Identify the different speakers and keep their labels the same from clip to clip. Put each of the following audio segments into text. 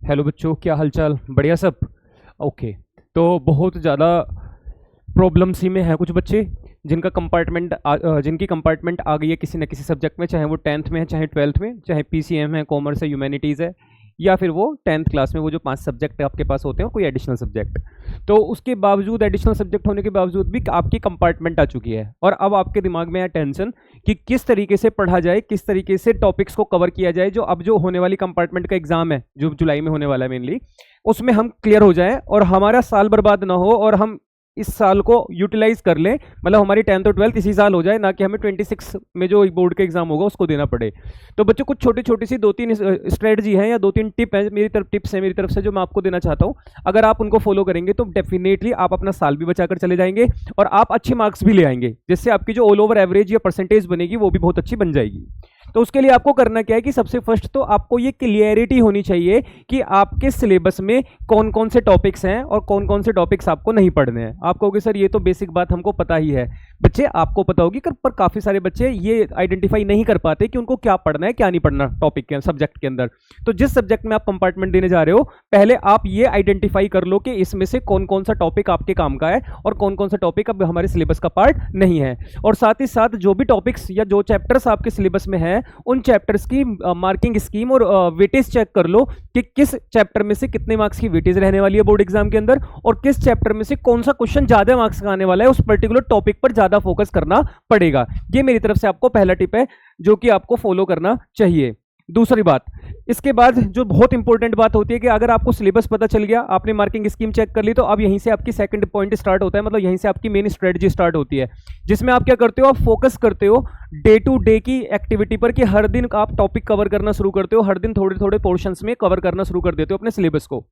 Speaker 1: Hello बच्चों, क्या हालचाल? बढ़िया सब? ओके। तो बहुत ज़्यादा प्रॉब्लम सी में है कुछ बच्चे जिनकी कंपार्टमेंट आ गई है किसी न किसी सब्जेक्ट में, चाहे वो 10th में है, चाहे 12th में, चाहे पीसीएम है, कॉमर्स है, ह्यूमैनिटीज़ है, या फिर वो 10th क्लास में वो जो 5 सब्जेक्ट आपके पास होते हैं कोई एडिशनल सब्जेक्ट। तो उसके बावजूद एडिशनल सब्जेक्ट होने के बावजूद भी आपकी कंपार्टमेंट आ चुकी है और अब आपके दिमाग में है टेंशन कि किस तरीके से पढ़ा जाए, किस तरीके से टॉपिक्स को कवर किया जाए जो अब जो होने वाली कंपार्टमेंट का एग्जाम है जो जुलाई में होने वाला है मेनली, उसमें हम क्लियर हो जाएं और हमारा साल बर्बाद ना हो और हम इस साल को यूटिलाइज कर लें। मतलब हमारी 10th और 12th इसी साल हो जाए, ना कि हमें 26 में जो बोर्ड का एग्जाम होगा उसको देना पड़े। तो बच्चों कुछ छोटी छोटी सी 2-3 स्ट्रेटजी हैं या 2-3 टिप्स हैं मेरी तरफ से जो मैं आपको देना चाहता हूं। अगर आप उनको फॉलो करेंगे तो डेफिनेटली आप अपना साल भी बचाकर चले जाएंगे और आप अच्छे मार्क्स भी ले आएंगे, जिससे आपकी जो ऑल ओवर एवरेज या परसेंटेज बनेगी वो भी बहुत अच्छी बन जाएगी। तो उसके लिए आपको करना क्या है कि सबसे फर्स्ट तो आपको ये क्लियरिटी होनी चाहिए कि आपके सिलेबस में कौन कौन से टॉपिक्स हैं और कौन कौन से टॉपिक्स आपको नहीं पढ़ने हैं। आप कहोगे सर ये तो बेसिक बात हमको पता ही है। बच्चे आपको पता होगी, पर काफी सारे बच्चे ये आइडेंटिफाई नहीं कर पाते कि उनको क्या पढ़ना है क्या नहीं पढ़ना टॉपिक के सब्जेक्ट के अंदर। तो जिस सब्जेक्ट में आप कंपार्टमेंट देने जा रहे हो, पहले आप ये आइडेंटिफाई कर लो कि इसमें से कौन कौन सा टॉपिक आपके काम का है और कौन कौन सा टॉपिक अब हमारे सिलेबस का पार्ट नहीं है। और साथ ही साथ जो भी टॉपिक्स या जो चैप्टर्स आपके सिलेबस में है उन चैप्टर्स की मार्किंग स्कीम और वेटेज चेक कर लो कि किस चैप्टर में से कितने मार्क्स की वेटेज रहने वाली है बोर्ड एग्जाम के अंदर और किस चैप्टर में से कौन सा क्वेश्चन ज्यादा मार्क्स का आने वाला है। उस पर्टिकुलर टॉपिक पर ज्यादा फोकस करना पड़ेगा। ये मेरी तरफ से आपको पहला टिप है जो कि आपको फॉलो करना चाहिए। दूसरी बात, इसके बाद जो बहुत इंपॉर्टेंट बात होती है कि अगर आपको सिलेबस पता चल गया, आपने मार्किंग स्कीम चेक कर ली, तो अब यहीं से आपकी सेकंड पॉइंट स्टार्ट होता है। मतलब यहीं से आपकी मेन स्ट्रेटजी स्टार्ट होती है, जिसमें आप क्या करते हो, आप फोकस करते हो डे टू डे की एक्टिविटी पर कि हर दिन आप टॉपिक कवर करना शुरू करते हो, हर दिन थोड़े थोड़े पोर्शंस में कवर करना शुरू कर देते हो अपने सिलेबस को।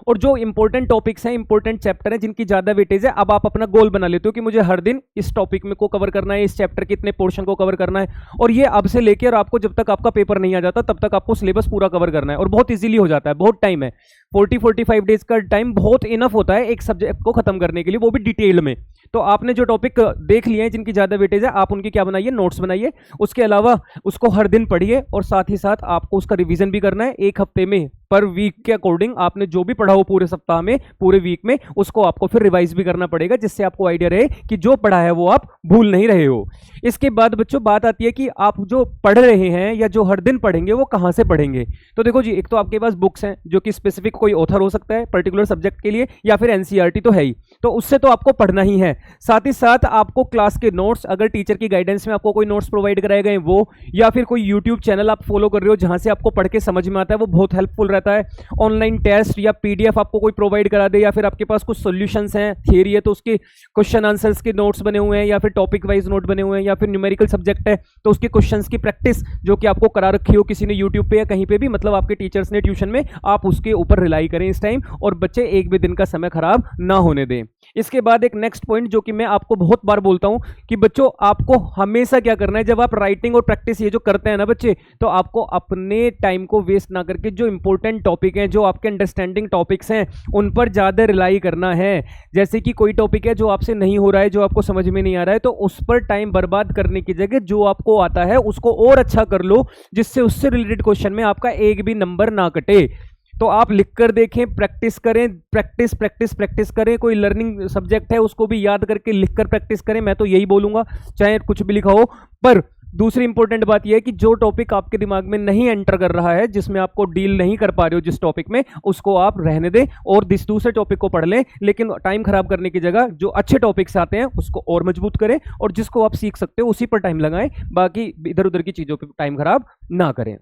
Speaker 1: और जो इंपॉर्टेंट टॉपिक्स हैं, इंपॉर्टेंट चैप्टर हैं जिनकी ज्यादा वेटेज है, अब आप अपना गोल बना लेते हो कि मुझे हर दिन इस टॉपिक में को कवर करना है, इस चैप्टर के इतने पोर्शन को कवर करना है। और ये अब से लेकर आपको जब तक आपका पेपर नहीं आ जाता तब तक आपको सिलेबस पूरा कवर करना है और बहुत इजीली हो जाता है। बहुत टाइम है, 40-45 डेज का टाइम बहुत इनफ होता है एक सब्जेक्ट को खत्म करने के लिए, वो भी डिटेल में। तो आपने जो टॉपिक देख लिए हैं जिनकी ज्यादा वेटेज है, आप उनकी क्या बनाइए, नोट्स बनाइए। उसके अलावा उसको हर दिन पढ़िए और साथ ही साथ आपको उसका रिवीजन भी करना है। एक हफ्ते में पर वीक के अकॉर्डिंग आपने जो भी पढ़ा हो पूरे सप्ताह में, पूरे वीक में, उसको आपको फिर रिवाइज भी करना पड़ेगा, जिससे आपको आइडिया रहे कि जो पढ़ा है वो आप भूल नहीं रहे हो। इसके बाद बच्चों बात आती है कि आप जो पढ़ रहे हैं या जो हर दिन पढ़ेंगे वो कहां से पढ़ेंगे। तो देखो जी, एक तो आपके पास बुक्स हैं जो कि स्पेसिफिक कोई ऑथर हो सकता है पर्टिकुलर सब्जेक्ट के लिए, या फिर एनसीईआरटी तो है ही, तो उससे तो आपको पढ़ना ही है। साथ ही साथ आपको क्लास के नोट्स, अगर टीचर की गाइडेंस में आपको कोई नोट्स प्रोवाइड कराए गए वो, या फिर कोई यूट्यूब चैनल आप फॉलो कर रहे हो जहां से आपको पढ़ के समझ में आता है, वो बहुत हेल्पफुल रहता है। ऑनलाइन टेस्ट या पीडीएफ आपको कोई प्रोवाइड करा दे, या फिर आपके पास कुछ सॉल्यूशंस हैं, थियरी है तो उसके क्वेश्चन आंसर्स के नोट्स बने हुए हैं, या फिर टॉपिक वाइज नोट बने हुए हैं, या फिर न्यूमेरिकल सब्जेक्ट है तो उसके क्वेश्चंस की प्रैक्टिस जो कि आपको करा रखी हो किसी ने यूट्यूब पे या कहीं पे भी, मतलब आपके टीचर्स ने ट्यूशन में, आप उसके ऊपर रिलाई करें इस टाइम, और बच्चे एक भी दिन का समय खराब ना होने दें। इसके बाद एक नेक्स्ट पॉइंट जो कि मैं आपको बहुत बार बोलता हूं कि बच्चों आपको हमेशा क्या करना है, जब आप राइटिंग और प्रैक्टिस ये जो करते हैं ना बच्चे, तो आपको अपने टाइम को वेस्ट ना करके जो इंपॉर्टेंट टॉपिक हैं, जो आपके अंडरस्टैंडिंग टॉपिक्स हैं, उन पर ज्यादा रिलाई करना है। जैसे कि कोई टॉपिक है जो आपसे नहीं हो रहा है, जो आपको समझ में नहीं आ रहा है, तो उस पर टाइम बर्बाद करने की जगह जो आपको आता है उसको और अच्छा कर लो, जिससे उससे रिलेटेड क्वेश्चन में आपका एक भी नंबर ना कटे। तो आप लिख कर देखें, प्रैक्टिस करें, प्रैक्टिस प्रैक्टिस प्रैक्टिस करें। कोई लर्निंग सब्जेक्ट है उसको भी याद करके लिख कर प्रैक्टिस करें, मैं तो यही बोलूंगा, चाहे कुछ भी लिखा हो। पर दूसरी इंपॉर्टेंट बात यह है कि जो टॉपिक आपके दिमाग में नहीं एंटर कर रहा है, जिसमें आपको डील नहीं कर पा रहे हो जिस टॉपिक में, उसको आप रहने दें और दूसरे टॉपिक को पढ़ लें। लेकिन टाइम खराब करने की जगह जो अच्छे टॉपिक्स आते हैं उसको और मजबूत करें, और जिसको आप सीख सकते हो उसी पर टाइम लगाएं, बाकी इधर उधर की चीजों पर टाइम खराब ना करें।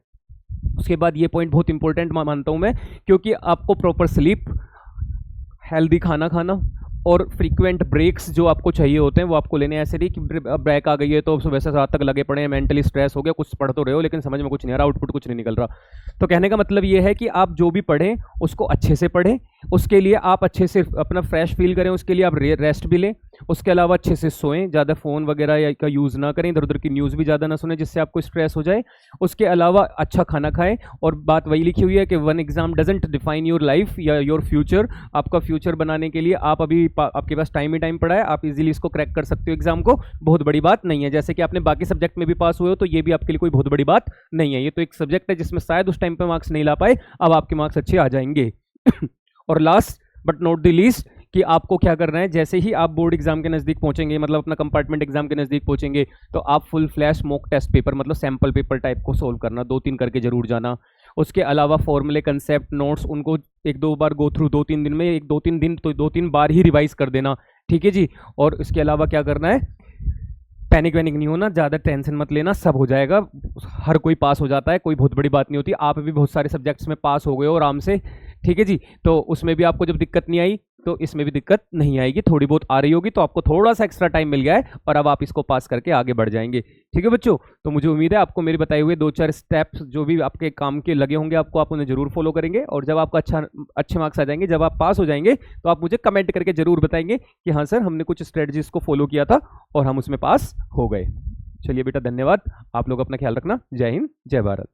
Speaker 1: उसके बाद ये पॉइंट बहुत इंपॉर्टेंट मानता हूं मैं, क्योंकि आपको प्रॉपर स्लीप, हेल्दी खाना खाना और फ्रीक्वेंट ब्रेक्स जो आपको चाहिए होते हैं वो आपको लेने। ऐसे नहीं कि ब्रेक आ गई है तो सुबह से रात तक लगे पड़े हैं, मेंटली स्ट्रेस हो गया, कुछ पढ़ तो रहे हो लेकिन समझ में कुछ नहीं आ रहा, आउटपुट कुछ नहीं निकल रहा। तो कहने का मतलब ये है कि आप जो भी पढ़ें उसको अच्छे से पढ़ें, उसके लिए आप अच्छे से अपना फ्रेश फील करें, उसके लिए आप रेस्ट भी लें, उसके अलावा अच्छे से सोएं, ज़्यादा फ़ोन वगैरह का यूज़ ना करें, इधर उधर की न्यूज़ भी ज़्यादा ना सुने जिससे आपको स्ट्रेस हो जाए। उसके अलावा अच्छा खाना खाएं, और बात वही लिखी हुई है कि one exam doesn't define your life या योर फ्यूचर। आपका फ्यूचर बनाने के लिए आप अभी आपके पास टाइम ही टाइम पड़ा है, आप इजीली इसको क्रैक कर सकते हो एग्जाम को, बहुत बड़ी बात नहीं है। जैसे कि आपने बाकी सब्जेक्ट में भी पास हुए हो, तो ये भी आपके लिए कोई बहुत बड़ी बात नहीं है। ये तो एक सब्जेक्ट है जिसमें शायद उस टाइम पे मार्क्स नहीं ला पाए, अब आपके मार्क्स अच्छे आ जाएंगे। और last but not the least, कि आपको क्या करना है, जैसे ही आप बोर्ड एग्जाम के नज़दीक पहुंचेंगे, मतलब अपना कंपार्टमेंट एग्जाम के नज़दीक पहुंचेंगे, तो आप full flash mock test paper, मतलब सैम्पल पेपर टाइप को सोल्व करना, 2-3 करके जरूर जाना। उसके अलावा फॉर्मूले, कंसेप्ट, नोट्स, उनको 1-2 बार गो थ्रू, 2-3 दिन में, 1-2-3 दिन तो 2-3 बार ही रिवाइज कर देना, ठीक है जी। और इसके अलावा क्या करना है, पैनिक वैनिक नहीं होना, ज़्यादा टेंशन मत लेना, सब हो जाएगा, हर कोई पास हो जाता है, कोई बहुत बड़ी बात नहीं होती। आप भी बहुत सारे सब्जेक्ट्स में पास हो गए हो आराम से, ठीक है जी। तो उसमें भी आपको जब दिक्कत नहीं आई, तो इसमें भी दिक्कत नहीं आएगी, थोड़ी बहुत आ रही होगी, तो आपको थोड़ा सा एक्स्ट्रा टाइम मिल गया है और अब आप इसको पास करके आगे बढ़ जाएंगे, ठीक है बच्चों। तो मुझे उम्मीद है आपको मेरे बताए हुए 2-4 स्टेप्स जो भी आपके काम के लगे होंगे आपको, आप उन्हें जरूर फॉलो करेंगे, और जब आपका अच्छे मार्क्स आ जाएंगे, जब आप पास हो जाएंगे, तो आप मुझे कमेंट करके जरूर बताएंगे कि हाँ सर, हमने कुछ स्ट्रेटजीज को फॉलो किया था और हम उसमें पास हो गए। चलिए बेटा, धन्यवाद, आप लोग अपना ख्याल रखना। जय हिंद, जय भारत।